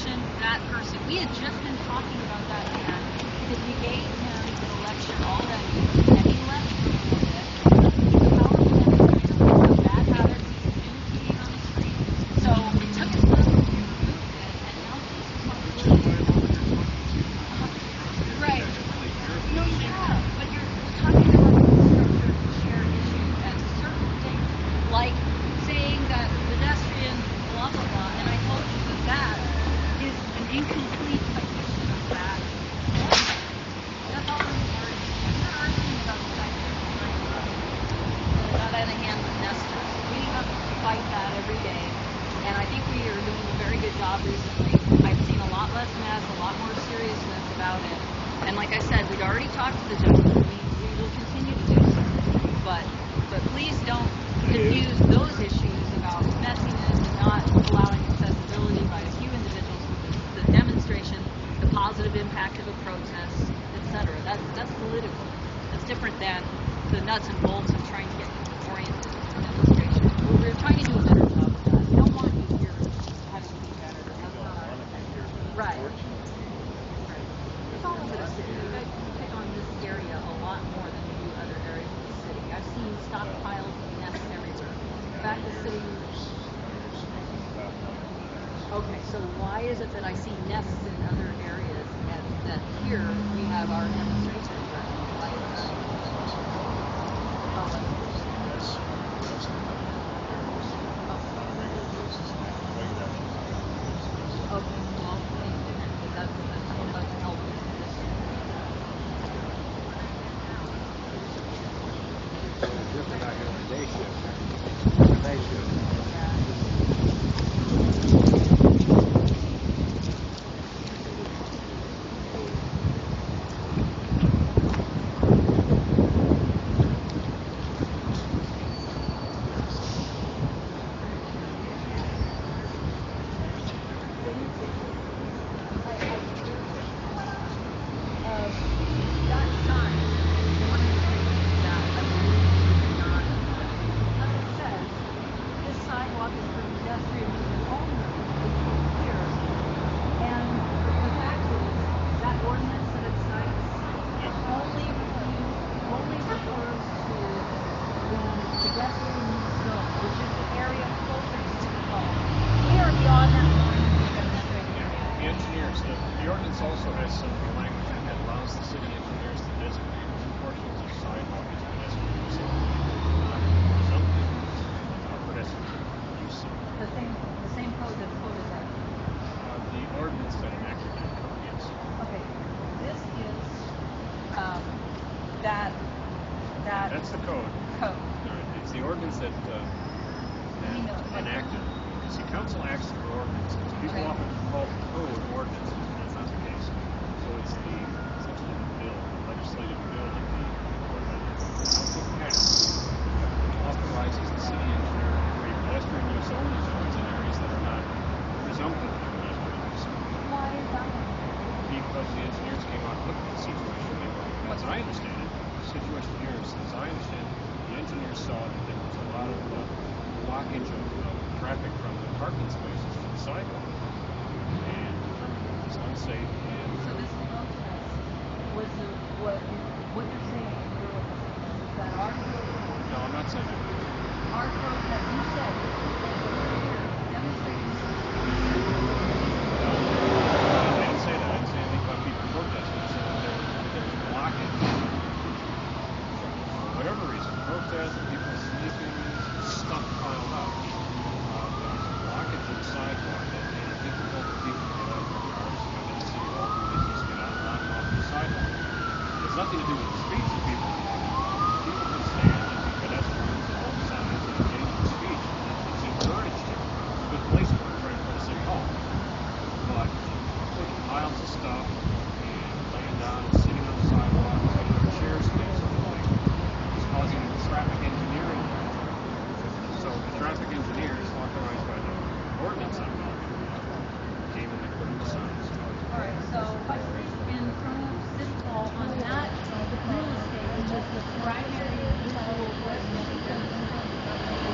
mention that person. We had just been talking about that man because we gave him the lecture already, and he left for a little bit. He's a powerful demonstrator with bad habits. He's new to being on the street. So it took us time to remove it, and now he's responsibility. Right. No, you have. But you're talking about infrastructure share issues and certain things like saying that pedestrian blah blah blah, and I told you that that is an incomplete citation of that. That's all I'm arguing. I'm not arguing about the fact that it got out of hand with Nestor. We have to fight that every day, and I think we are doing a very good job recently. I've seen a lot less mess, a lot more seriousness about it. And like I said, we'd already talked to the gentleman. We will continue to do so. But please don't confuse those issues about messiness and not allowing accessibility by a few individuals with the demonstration, the positive impact of a protest, etc. That's political. That's different than the nuts and bolts of trying to get oriented in the demonstration. We're trying to do a better job of that. We don't want you here having to be better. That's not our intent. Right. It's all over the city. You guys pick on this area a lot more than you do other areas of the city. I've seen stockpiles of nests everywhere. In fact, the city. Okay, so why is it that I see nests in other areas and that here we have our demonstration? Why is that? Okay, well, that's helpful. Different organization. The ordinance also has some language that allows the city engineers to designate portions of sidewalk as pedestrian use. Some pedestrian use. The same code that's quoted there. The ordinance that enacted that code, yes. Okay, this is That's the code. Code. It's the ordinance that enacted. See, council acts through ordinances. People often call the code ordinance. That's not the case. So it's essentially the bill, the legislative bill of the ordinance. Council passed authorizes the city engineer to create pedestrian use only zones in areas that are not presumptive of pedestrian use. Why is that? Because the engineers came out and looked at the situation. As I understand it, the situation here is, as I understand it, the engineers saw that there was a lot of blockage of traffic from the parking spaces to the sidewalk, and determined that it was unsafe. And so this protest was what you're saying is that our protest. No, I'm not saying that. Our protest, you said, demonstrating. No, I didn't say that. I didn't say anything about people protesting. I said that there was blockage. For whatever reason, protests, people sleeping, stuff piled up. Blockage of the sidewalk that made it difficult for people to get out of their cars, come into City Hall, do business, get out and off the sidewalk. It has nothing to do with the speech that people can do. People can stand and be pedestrians and hold signs and engage in speech. It's encouraged here. It's a good place for it right in front of City Hall. But putting piles of stuff and laying down and sitting on the sidewalk, taking up chair space or something, is causing traffic engineering. So the traffic engineers, authorized by the ordinance I'm talking about, came and they put in the signs. All right, so I think in front of City Hall on that real estate, which is the primary visual residence,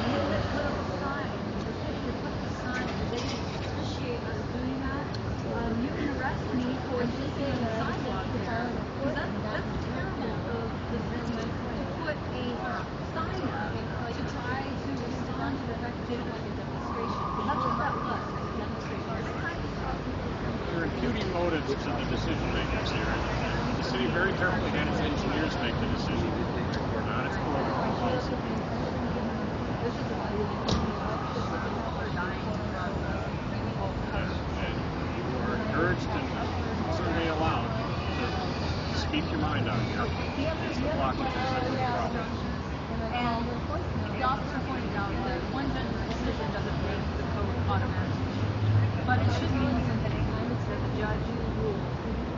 you would put up a sign. If you put the sign, do they appreciate us doing that? to the decision makers here. And the city very carefully had its engineers make the decision, not its political policy people. And you are encouraged and certainly allowed to speak your mind out here. It's the blockages that are the problem. And the officer pointed out that one judge's decision doesn't make the code automatic. But it should mean something that the judge ruled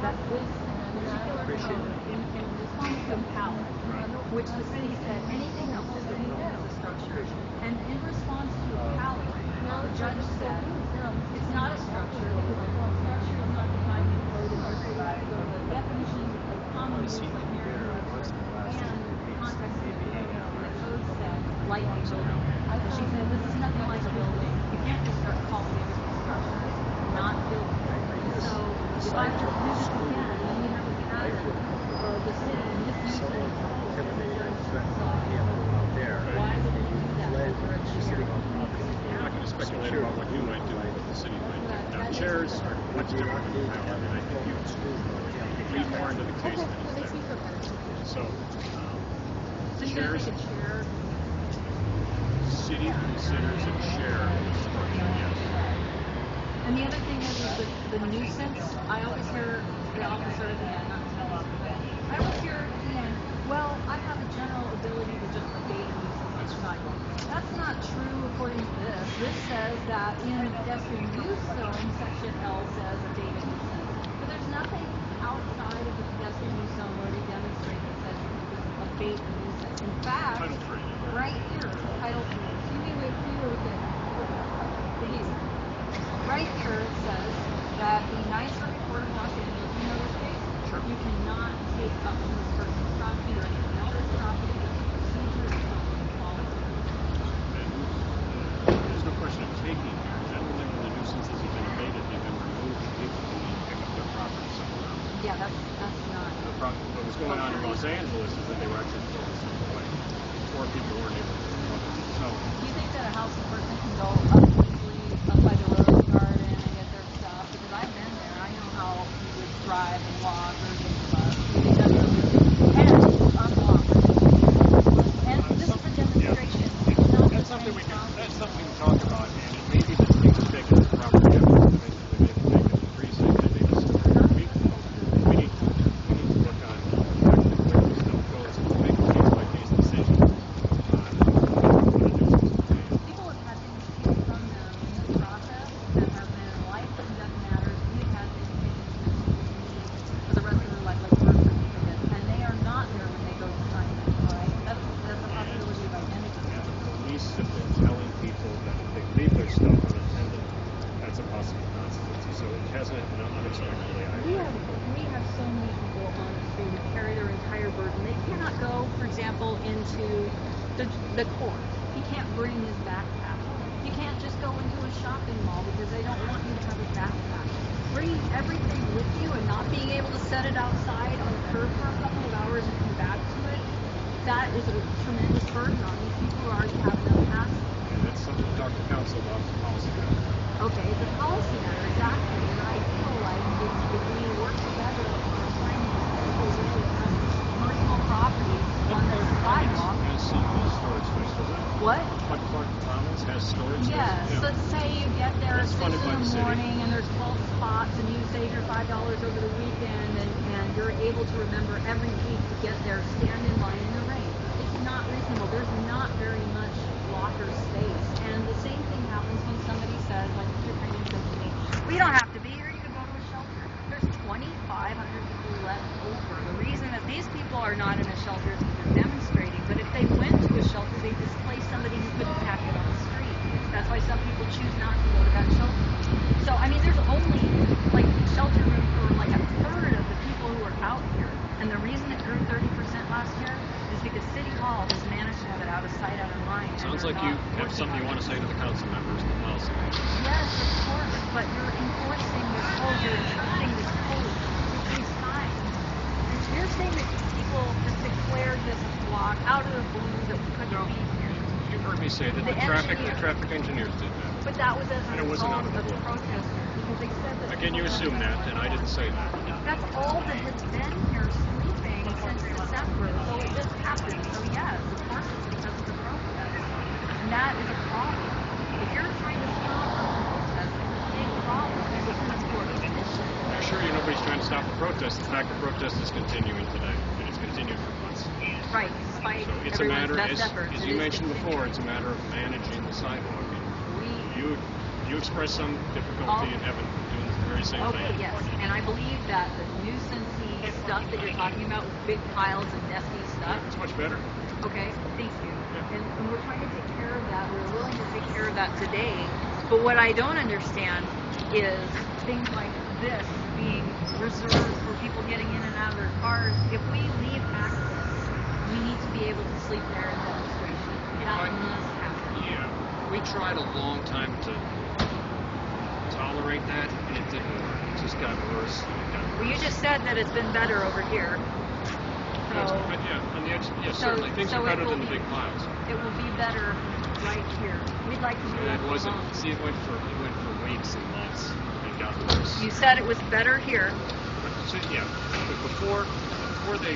that this particular code in response to power, which the city said anything else is a structure. And in response to power, the judge said it's not a structure because a structure is not defined in code and the definition of common use of here and context of the code said light building. And she said this is nothing like a building. You can't just start calling it a structure, not building. So if I just use it again, then we have a pattern of the city misusing the code and the judge said why would they do that over a chair? I'm not going to speculate about what you might do or what the city might do. Now, chairs are much different than power, and I think you read more into the case than is there. So, chairs, city considers a chair a structure, yes. And the other thing is the nuisance. I always hear the officer at the end, I always hear at the end, well, I have a general ability to just abate a nuisance on the sidewalk. That's not true according to this. This says that in pedestrian use zone, section L says abate a nuisance. But there's nothing outside of the pedestrian use zone where they demonstrate that says abate a nuisance. In fact, right here, Title 3. Right here it says that the Ninth Circuit Court of Washington, you know this case? Sure. You cannot take up from this person's property or anything else's property. The procedure is something followed. There's no question of taking here. Generally, when the nuisances have been abated, they've been removed and people can pick up their property somewhere else. Yeah, that's not. What was going on in Los Angeles is that they were actually throwing stuff away. Poor people weren't able to recover. So, do you think that a housing person can go up easily up by the rose garden and get their stuff? Because I've been there. I know how you would drive and walk or take a bus. You think that's and unlock. And this is a demonstration. It's not that's something we can talk about, and it may be that things are taken as property evidence. They may be taken as precinct. They may be somewhere. We need to look on actually where this stuff goes and make a case-by-case decision on what a nuisance is. People have had things taken from them in this process that have been life and death matters. We've had things taken for the rest of their life, like birth certificates, and they are not there when they go to sign it, right? That's a possibility of identity. Yeah, the police have been telling people that if they leave their stuff unattended, that's a possible consequence. So it hasn't unexpectedly. We have so many people on the street who carry their entire burden. They cannot go, for example, into the court. He can't bring his backpack. You can't just go into a shopping mall because they don't want you to have a backpack. Bringing everything with you and not being able to set it outside on the curb for a couple of hours and come back to it, that is a tremendous burden on these people who already have enough hassle. And that's something to talk to council about, the policy matter. Okay, it's a policy matter, exactly. And I feel like if we work together on finding people who have personal property on their sidewalk. Has some storage space, doesn't it? What? But Clark Commons has storage space? Yes. Yeah. Let's say you get there at That's 6 funded by in the the city. morning and there's 12 spots and you save your $5 over the weekend and you're able to remember every week to get there, stand in line in the rain. It's not reasonable. There's not very much locker space. And the same thing happens when somebody says, like Mr. Crane said to me, we don't have to be here, you can go to a shelter. There's 2,500 people left over. The reason that these people are not in a shelter is because they're demonstrating, but if they went to a shelter, they displaced somebody who couldn't pack it on the street. That's why some people choose not to go to that shelter. So, I mean, there's only, like, shelter room for, like, a third of the people who are out here. And the reason it grew 30% last year is because City Hall has managed to have it out of sight, out of mind. Sounds like you have something you want to say to the council members, the policy makers. Yes, of course, but you're enforcing this code, you're interpreting this code with these signs. You're saying that people just declared this block out of the blue that we couldn't be here. You heard me say that the traffic engineers did that. But that was as And a it wasn't result out of the of blue. protesters, because they said that Again, you assume that, and I didn't say that. That's all that has been here sleeping since December. So it just happened. So yes, of course it's because of the protest. And that is a problem. If you're trying to stop a protest, it's a big problem. And this is for the mission. I assure you nobody's trying to stop the protest. In fact, the protest is continuing today, and it's continued for months. Right, despite So it's a everyone's matter, best efforts. as you mentioned before, it's a matter of managing the sidewalk. You expressed some difficulty in having doing the very same Okay, thing. yes, and I believe that the nuisance-y stuff that you're talking about with big piles of nasty stuff, It's much better. okay, thank you. Yeah. And we're trying to take care of that. We're willing to take care of that today. But what I don't understand is things like this being reserved for people getting in and out of their cars. If we leave access, we need to be able to sleep there in demonstration. That must happen. Yeah, we tried a long time to tolerate that, and it didn't work. It just got worse. And it got worse. Well, you just said that it's been better over here. Yes, So but yeah, on the edge, yeah, So- certainly things so are it better will than the be- big piles. it will be better right here. We'd like to do And that it wasn't. alone. See, it went for weeks and months, and it got worse. You said it was better here. So, yeah, but before the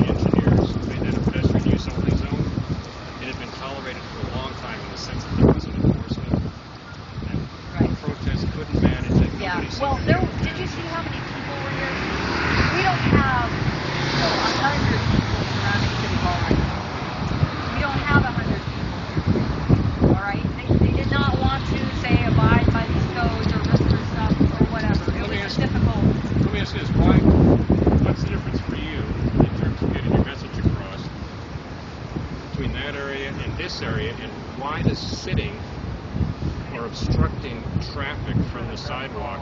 engineers made that a pedestrian use only zone, it had been tolerated for a long time in the sense that there wasn't enforcement. And Right. protests couldn't manage it. Yeah. Nobody seemed Well, to there. do it. Did you see how many people were here? We don't have 100 people surrounding City Hall right now. We don't have 100 people. All right. They did not want to say abide by these codes or whisper stuff or whatever. It Let me was ask- difficult. Let me ask you this: what's the difference for you in terms of getting your message across between that area and this area, and why does sitting or obstructing traffic from the sidewalk?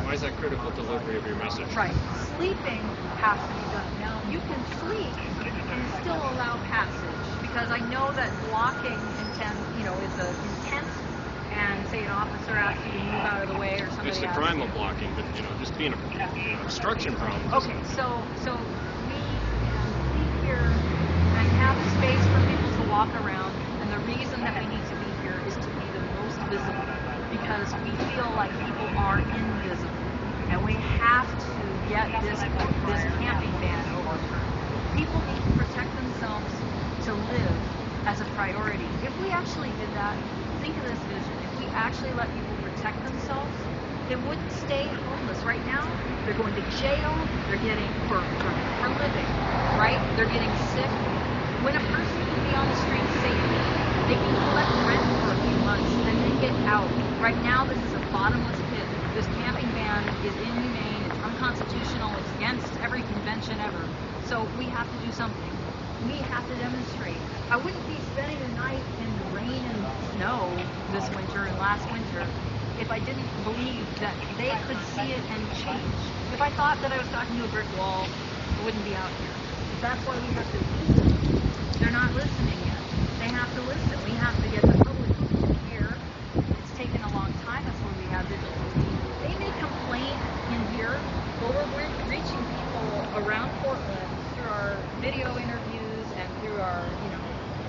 Why is that critical delivery of your message? Right. Sleeping has to be done. Now, you can sleep and still allow passage because I know that blocking is intense and say an officer asks you to move out of the way or somebody It's the asks crime you. of blocking, but just being an obstruction problem. Okay, so we can sleep here and have space for people to walk around, and the reason that we need to be here is to be the most visible because we feel like people are invisible, and we have to get this camping ban overturned. People need to protect themselves to live as a priority. If we actually did that, think of this vision. If we actually let people protect themselves, they wouldn't stay homeless. Right now, they're going to jail. They're getting for living, right? They're getting sick. When a person can be on the street safely, they can collect rent for a few months and then get out. Right now, this is a bottomless pit. This camping ban is inhumane. It's unconstitutional. It's against every convention ever. So we have to do something. We have to demonstrate. I wouldn't be spending the night in rain and snow this winter and last winter if I didn't believe that they could see it and change. If I thought that I was talking to a brick wall, I wouldn't be out here. That's why we have to listen. They're not listening yet. They have to listen. We have to get the public to hear. It's taken a long time. That's why we have vigilance. They may complain in here, but we're reaching people around Portland through our video interviews and through our,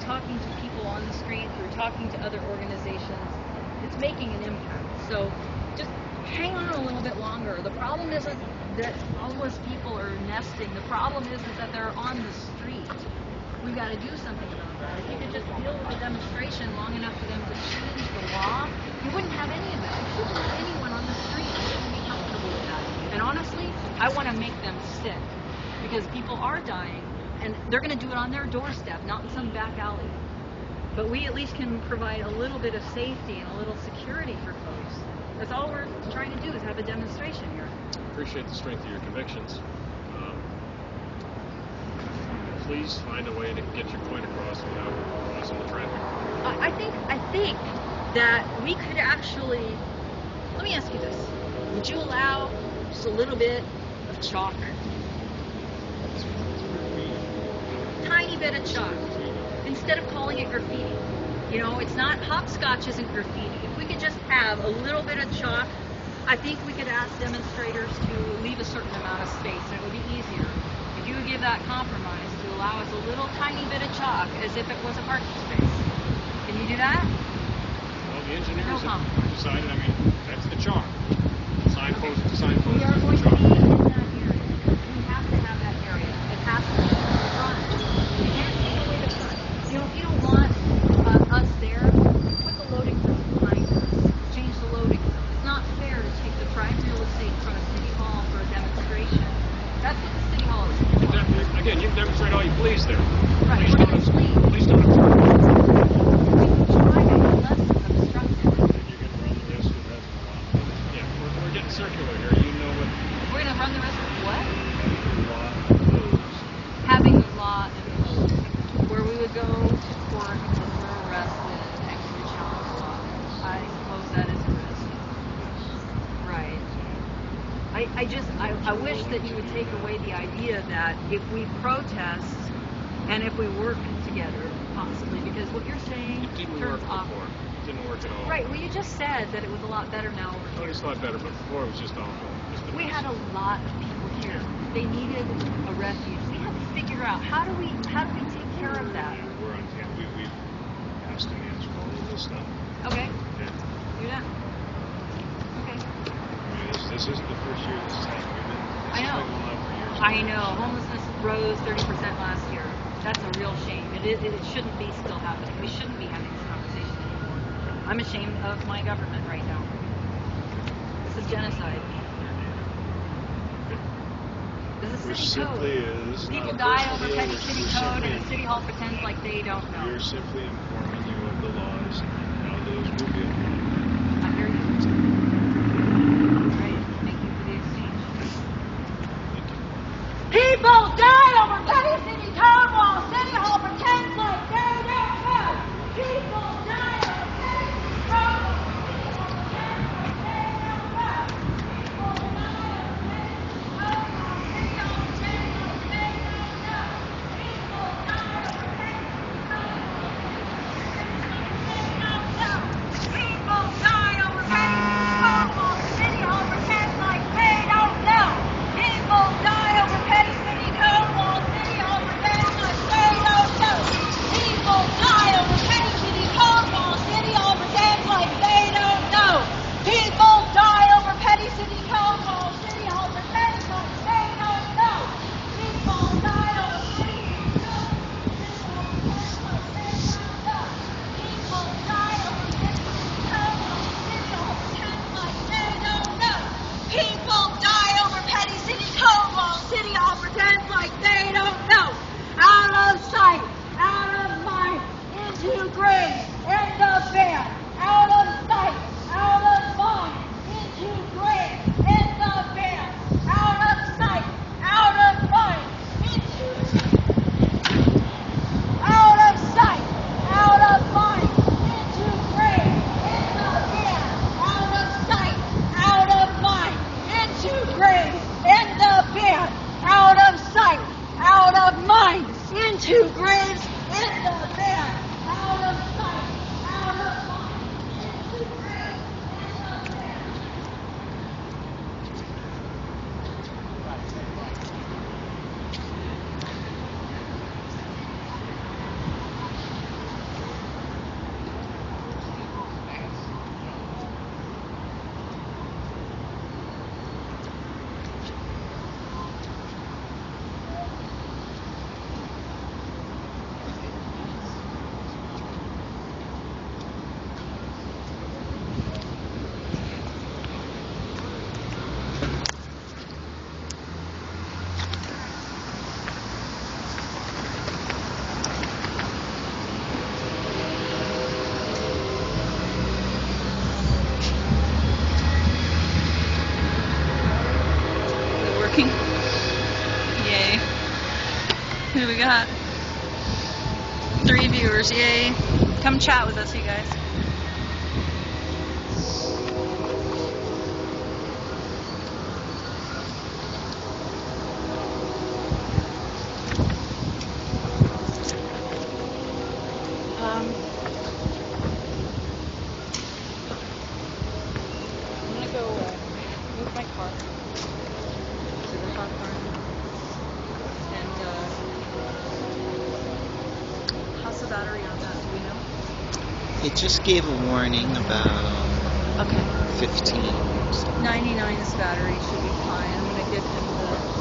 talking to people on the street, through talking to other organizations. It's making an impact. So just hang on a little bit longer. The problem isn't that homeless people are nesting. The problem isn't that they're on the street. We've got to do something about that. If you could just deal with the demonstration long enough for them to change the law, you wouldn't have any of that. You wouldn't have anyone on the street. I wouldn't be comfortable with that. And honestly, I want to make them sick because people are dying and they're going to do it on their doorstep, not in some back alley. But we at least can provide a little bit of safety and a little security for folks. That's all we're trying to do is have a demonstration here. Appreciate the strength of your convictions. Please find a way to get your point across without causing the traffic. I think that we could actually. Let me ask you this: would you allow just a little bit of chalk? Tiny bit of chalk, instead of calling it graffiti. It's not hopscotch isn't graffiti. If we could just have a little bit of chalk, I think we could ask demonstrators to leave a certain amount of space, and it would be easier. If you would give that compromise to allow us a little tiny bit of chalk as if it was a parking space. Can you do that? Well, the engineers No have comment. decided, that's the chalk. Signpost police there. Right, Police we're don't gonna leave. Police don't obstruct. We can try to be less obstructive. And you're going to run the risk of having a law. Yeah, we're getting circular here. You know what We're gonna run the risk of what? the law imposed. Having the law imposed, where we would go to court because we're arrested and actually challenge the law. I suppose that is a risk. Right. I wish that you would take away the idea that if we protest and if we work together, possibly, because what you're saying It didn't turns work off. before. It didn't work at all. Right, well you just said that it was a lot better now over Oh, here. it's a lot better, but before it was just awful. Just a We mess. had a lot of people here. They needed a refuge. We had to figure out how do we take care of that. Yeah, we're on camp. We've asked and answered all of this stuff. Okay, Yeah. you're done. Okay. I mean, this isn't the first year this has happened. This I know. has been going on for years. I know. Homelessness rose 30% last year. That's a real shame. It shouldn't be still happening. We shouldn't be having this conversation anymore. I'm ashamed of my government right now. This is genocide. This is Which city simply code. is People not a die personal over deal. petty We're city simply- code, and the city hall pretends like they don't know. We're simply informing you of the laws and how those will be applied. I hear you. Right. Thank you for the exchange. People die over petty city code while City Hall pretends like they don't know. People die over petty city code while City Hall pretends like they don't know. People die over petty city code while City Hall pretends like they don't know. People die over petty city code while People die over petty city code while City Hall pretends like they don't know. People die over petty city code while City Hall pretends like they don't know. People die over petty city code while City Hall pretends like they don't know. People die over petty city code while City Hall pretends like they don't know. People die over petty city code. People die over petty city code while City Hall pretends like they don't know. People die over petty city code while City Hall pretends like they don't know. Out of sight, out of mind, into grave, end of ban. Out of sight, out of mind, into grave, end of ban. Out of sight, out of mind, into out of sight, out of mind, into grave, end of ban. Out of sight, out of mind, into grave, end of ban. Out of sight, out of mind, into graves, end of ban. Out of sight, out of mind, into graves, end of ban. Is it working? Yay. Who do we got? 3 viewers, yay. Come chat with us, you guys. I'm gonna go move my car to the front barn and how's the battery on that? Do we know? It just gave a warning about Okay. 15. 99's battery should be fine. I'm gonna give him the.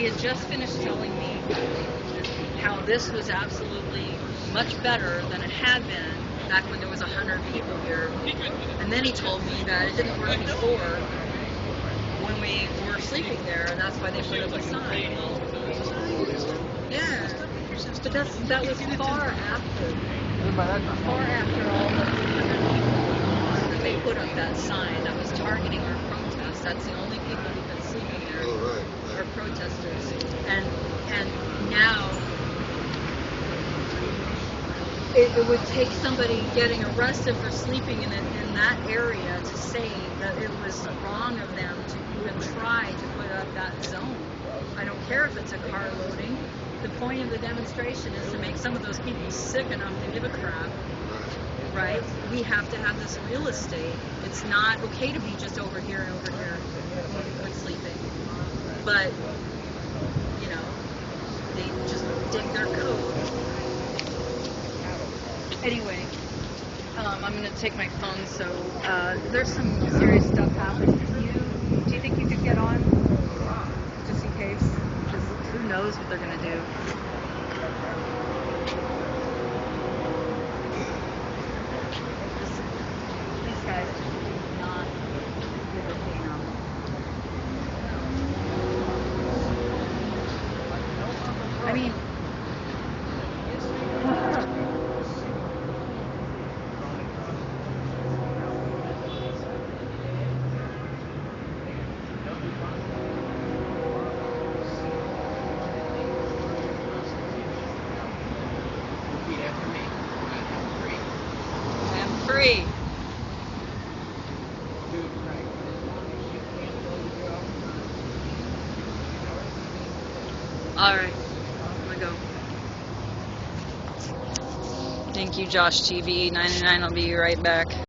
he had just finished telling me how this was absolutely much better than it had been back when there was 100 people here. And then he told me that it didn't work before when we were sleeping there, and that's why they put up a sign. Yeah, but that was far after all the 100 people that they put up that sign that was targeting our protest. That's the only people who've been sleeping there are protesters, and now it would take somebody getting arrested for sleeping in that area to say that it was wrong of them to even try to put up that zone. I don't care if it's a car loading. The point of the demonstration is to make some of those people sick enough to give a crap, right? We have to have this real estate. It's not okay to be just over here and over here when sleeping. But, you know, they just dig their code. Anyway, I'm going to take my phone, so there's some serious stuff happening. Do you think you could get on, just in case? Because who knows what they're going to do. These guys do not give a damn. I mean, I'm free. All right, I'm gonna go. Thank you, Josh TV 99. I'll be right back.